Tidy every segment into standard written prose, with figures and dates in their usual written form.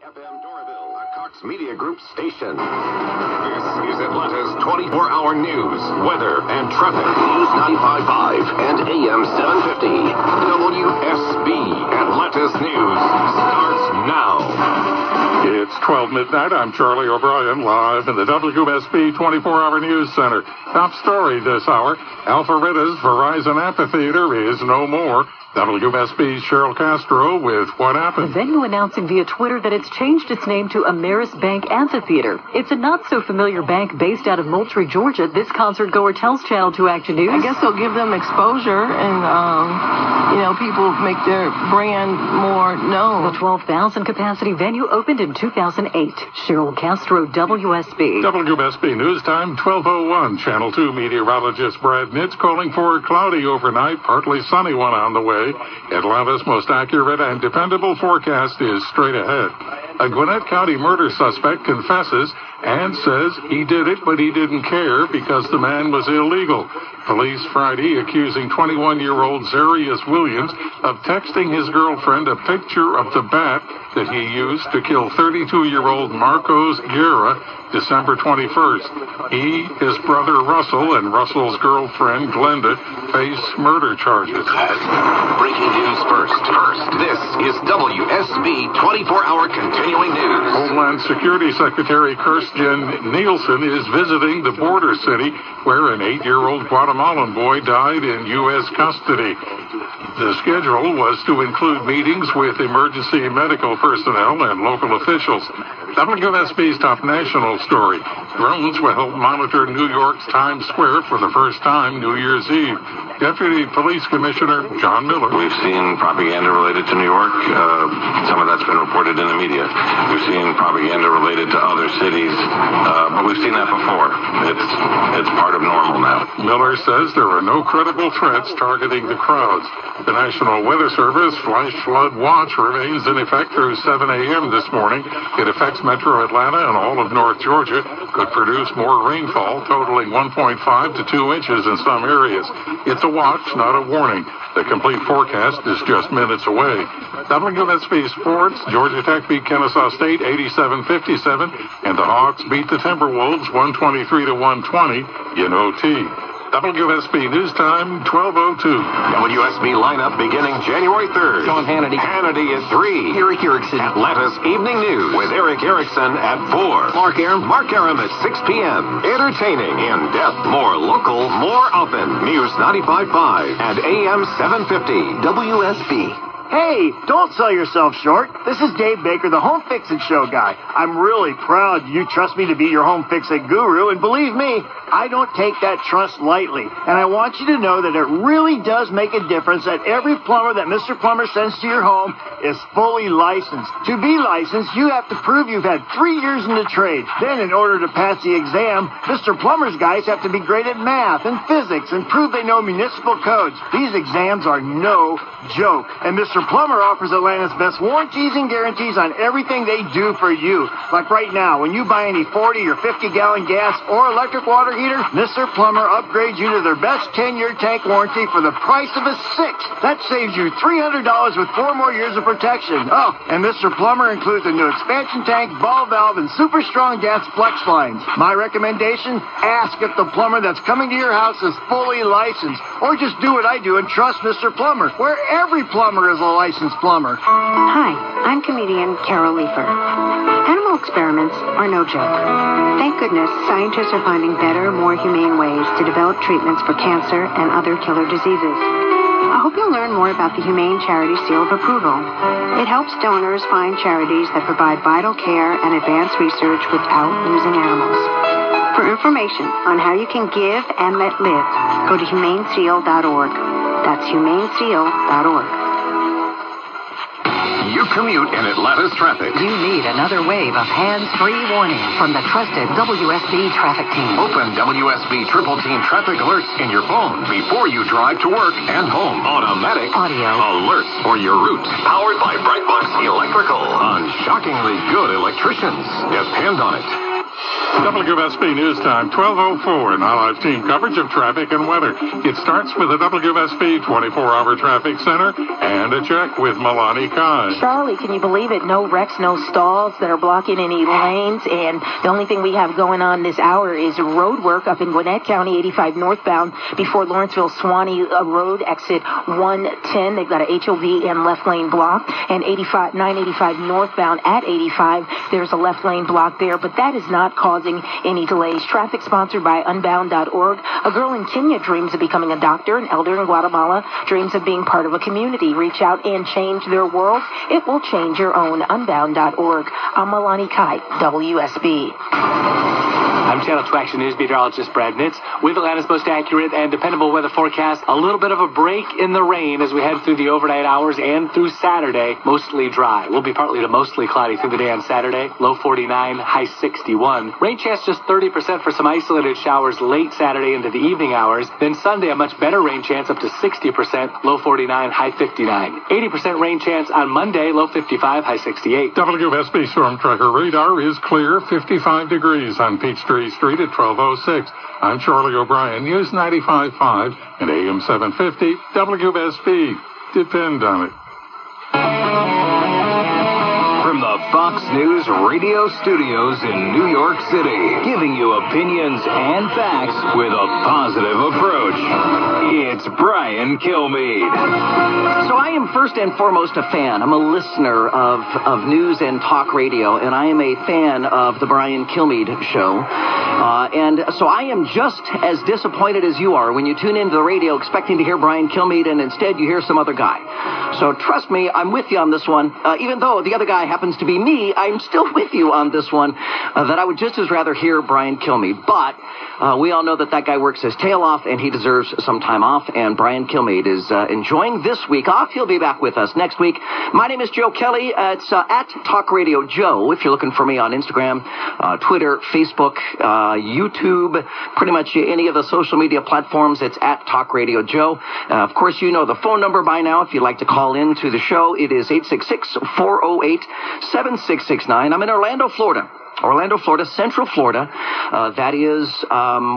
FM Doraville, a Cox Media Group station. This is Atlanta's 24-hour news, weather, and traffic. News 95.5 and AM 750. WSB, Atlanta's news, starts now. It's 12 midnight. I'm Charlie O'Brien, live in the WSB 24-hour news center. Top story this hour, Alpharetta's Verizon Amphitheater is no more. WSB's Cheryl Castro with what happened. The venue announcing via Twitter that it's changed its name to Ameris Bank Amphitheater. It's a not-so-familiar bank based out of Moultrie, Georgia. This concert goer tells Channel 2 Action News. I guess they'll give them exposure and, people make their brand more known. The 12,000 capacity venue opened in 2008. Cheryl Castro, WSB. WSB News Time, 12:01. Channel 2 meteorologist Brad Nitz calling for a cloudy overnight, partly sunny one on the way. Atlanta's most accurate and dependable forecast is straight ahead. A Gwinnett County murder suspect confesses and says he did it, but he didn't care because the man was illegal. Police Friday accusing 21-year-old Zarius Williams of texting his girlfriend a picture of the bat that he used to kill 32-year-old Marcos Guerra December 21st. He, his brother Russell, and Russell's girlfriend Glenda face murder charges. Breaking news first. This is WSB 24-hour continuing news. Homeland Security Secretary Kirstjen Nielsen is visiting the border city where an 8-year-old Guatemalan boy died in U.S. custody. The schedule was to include meetings with emergency medical personnel and local officials. WSB's top national story. Drones will help monitor New York's Times Square for the first time New Year's Eve. Deputy Police Commissioner John Miller. We've seen propaganda related to New York. Some of that's been reported in the media. We've seen propaganda related to other cities, but we've seen that before. It's part of normal now. Miller says there are no credible threats targeting the crowds. The National Weather Service Flash Flood Watch remains in effect through 7 a.m. this morning. It affects Metro Atlanta and all of North Georgia. Could produce more rainfall, totaling 1.5 to 2 inches in some areas. It's a watch, not a warning. The complete forecast is just minutes away. WSB Sports, Georgia Tech beat Kennesaw State 87-57, and the Hawks beat the Timberwolves 123-120 in OT. WSB News Time, 12:02. WSB lineup beginning January 3rd. Sean Hannity. Hannity at 3. Eric Erickson. Atlanta's Evening News with Eric Erickson at 4. Mark Aram. Mark Aram at 6 p.m. Entertaining, in-depth, more local, more often. News 95.5 and AM 750. WSB. Hey, don't sell yourself short. This is Dave Baker, the Home Fix-It Show guy. I'm really proud you trust me to be your home fix-it guru, and believe me, I don't take that trust lightly. And I want you to know that it really does make a difference that every plumber that Mr. Plumber sends to your home is fully licensed. To be licensed, you have to prove you've had 3 years in the trade. Then, in order to pass the exam, Mr. Plumber's guys have to be great at math and physics and prove they know municipal codes. These exams are no joke. And Mr. Plumber offers Atlanta's best warranties and guarantees on everything they do for you. Like right now, when you buy any 40 or 50-gallon gas or electric water heater, Mr. Plumber upgrades you to their best 10-year tank warranty for the price of a 6. That saves you $300 with 4 more years of protection. Oh, and Mr. Plumber includes a new expansion tank, ball valve, and super strong gas flex lines. My recommendation, ask if the plumber that's coming to your house is fully licensed. Or just do what I do and trust Mr. Plumber, where every plumber is a licensed plumber. Hi, I'm comedian Carol Leifer. Animal experiments are no joke. Thank goodness scientists are finding better, more humane ways to develop treatments for cancer and other killer diseases. I hope you'll learn more about the Humane Charity Seal of Approval. It helps donors find charities that provide vital care and advanced research without using animals. For information on how you can give and let live, go to humaneseal.org. That's humaneseal.org. You commute in Atlanta's traffic. You need another wave of hands-free warning from the trusted WSB traffic team. Open WSB Triple Team traffic alerts in your phone before you drive to work and home. Automatic audio alerts for your route. Powered by Brightbox Electrical. On shockingly good electricians. Depend on it. WSB News Time, 12:04. Now live team coverage of traffic and weather. It starts with the WSB 24-hour traffic center and a check with Milani Kai. Charlie, can you believe it? No wrecks, no stalls that are blocking any lanes. And the only thing we have going on this hour is road work up in Gwinnett County, 85 northbound before Lawrenceville-Swanee Road, exit 110. They've got a HOV and left lane block. And 985 northbound at 85, there's a left lane block there. But that is not causing any delays. Traffic sponsored by Unbound.org. A girl in Kenya dreams of becoming a doctor. An elder in Guatemala dreams of being part of a community. Reach out and change their world. It will change your own. Unbound.org. I'm Milani Kai, WSB. I'm Channel 2 Action News meteorologist Brad Nitz with Atlanta's most accurate and dependable weather forecast. A little bit of a break in the rain as we head through the overnight hours and through Saturday. Mostly dry. We'll be partly to mostly cloudy through the day on Saturday. Low 49, high 61. Rain chance just 30% for some isolated showers late Saturday into the evening hours. Then Sunday, a much better rain chance up to 60%. Low 49, high 59. 80% rain chance on Monday. Low 55, high 68. WSB Storm Tracker radar is clear. 55 degrees on Peachtree Street at 12:06. I'm Charlie O'Brien, News 95.5 and AM 750 WSB. Depend on it. From the Fox News radio studios in New York City, giving you opinions and facts with a positive approach. It's Brian Kilmeade. So I am first and foremost a fan. I'm a listener of news and talk radio, and I am a fan of the Brian Kilmeade Show. And so I am just as disappointed as you are when you tune into the radio expecting to hear Brian Kilmeade, and instead you hear some other guy. So trust me, I'm with you on this one. Even though the other guy happens to be me, I'm still with you on this one, that I would just as rather hear Brian Kilmeade. But we all know that guy works his tail off, and he deserves some time off, and Brian Kilmeade is enjoying this week off. He'll be back with us next week. My name is Joe Kelly. It's at Talk Radio Joe, if you're looking for me on Instagram, Twitter, Facebook, YouTube, pretty much any of the social media platforms. It's at Talk Radio Joe. Of course, you know the phone number by now. If you'd like to call in to the show, it is 866-408-7669. I'm in Orlando, Florida, Central Florida. That is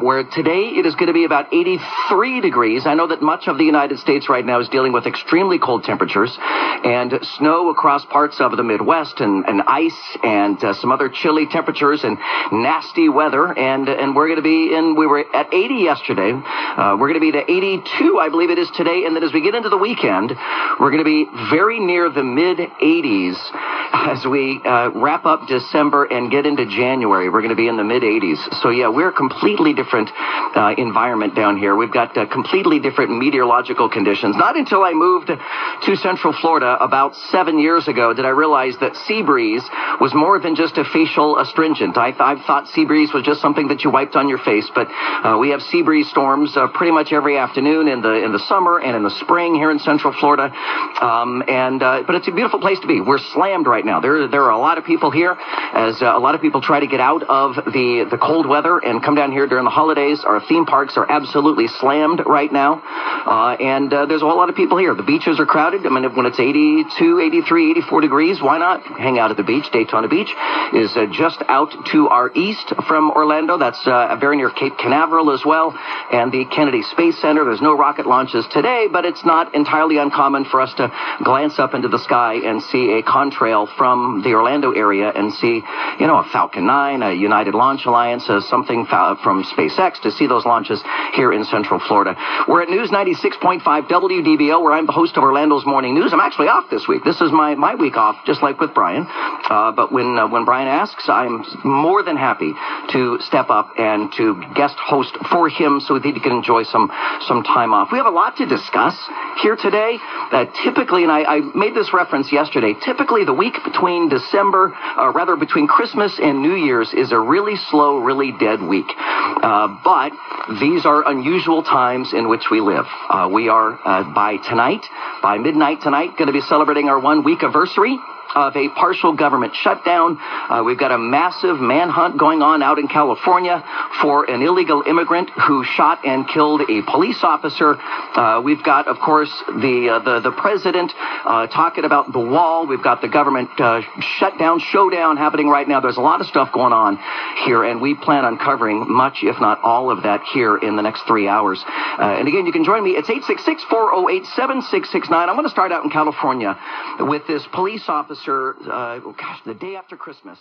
where today it is going to be about 83 degrees. I know that much of the United States right now is dealing with extremely cold temperatures and snow across parts of the Midwest and ice and some other chilly temperatures and nasty weather. And we're going to be we were at 80 yesterday. We're going to be to 82, I believe it is today. And then as we get into the weekend, we're going to be very near the mid-80s as we wrap up December and get into January. We're going to be in the mid-80s. So, yeah, we're a completely different environment down here. We've got completely different meteorological conditions. Not until I moved to Central Florida about 7 years ago did I realize that sea breeze was more than just a facial astringent. I thought sea breeze was just something that you wiped on your face, but we have sea breeze storms pretty much every afternoon in the summer and in the spring here in Central Florida. But it's a beautiful place to be. We're slammed right now. There are a lot of people here as a lot of people try to get out of the cold weather and come down here during the holidays. Our theme parks are absolutely slammed right now. And there's a whole lot of people here. The beaches are crowded. I mean, when it's 82, 83, 84 degrees, why not hang out at the beach? Daytona Beach is just out to our east from Orlando. That's very near Cape Canaveral as well. And the Kennedy Space Center. There's no rocket launches today, but it's not entirely uncommon for us to glance up into the sky and see a contrail from the Orlando area and see, you know, a Falcon 9, a United Launch Alliance, something from SpaceX to see those launches here in Central Florida. We're at News 96.5 WDBO, where I'm the host of Orlando's Morning News. I'm actually off this week. This is my week off, just like with Brian. But when Brian asks, I'm more than happy to step up and to guest host for him so that he can enjoy some time off. We have a lot to discuss here today. Typically, and I made this reference yesterday, typically the week between between Christmas and New Year's is a really slow, really dead week. But these are unusual times in which we live. We are, by midnight tonight, going to be celebrating our 1 week anniversary of a partial government shutdown. We've got a massive manhunt going on out in California for an illegal immigrant who shot and killed a police officer. We've got, of course, the president talking about the wall. We've got the government shutdown showdown happening right now. There's a lot of stuff going on here, and we plan on covering much, if not all of that, here in the next 3 hours. And again, you can join me. It's 866-408-7669. I'm going to start out in California with this police officer, the day after Christmas.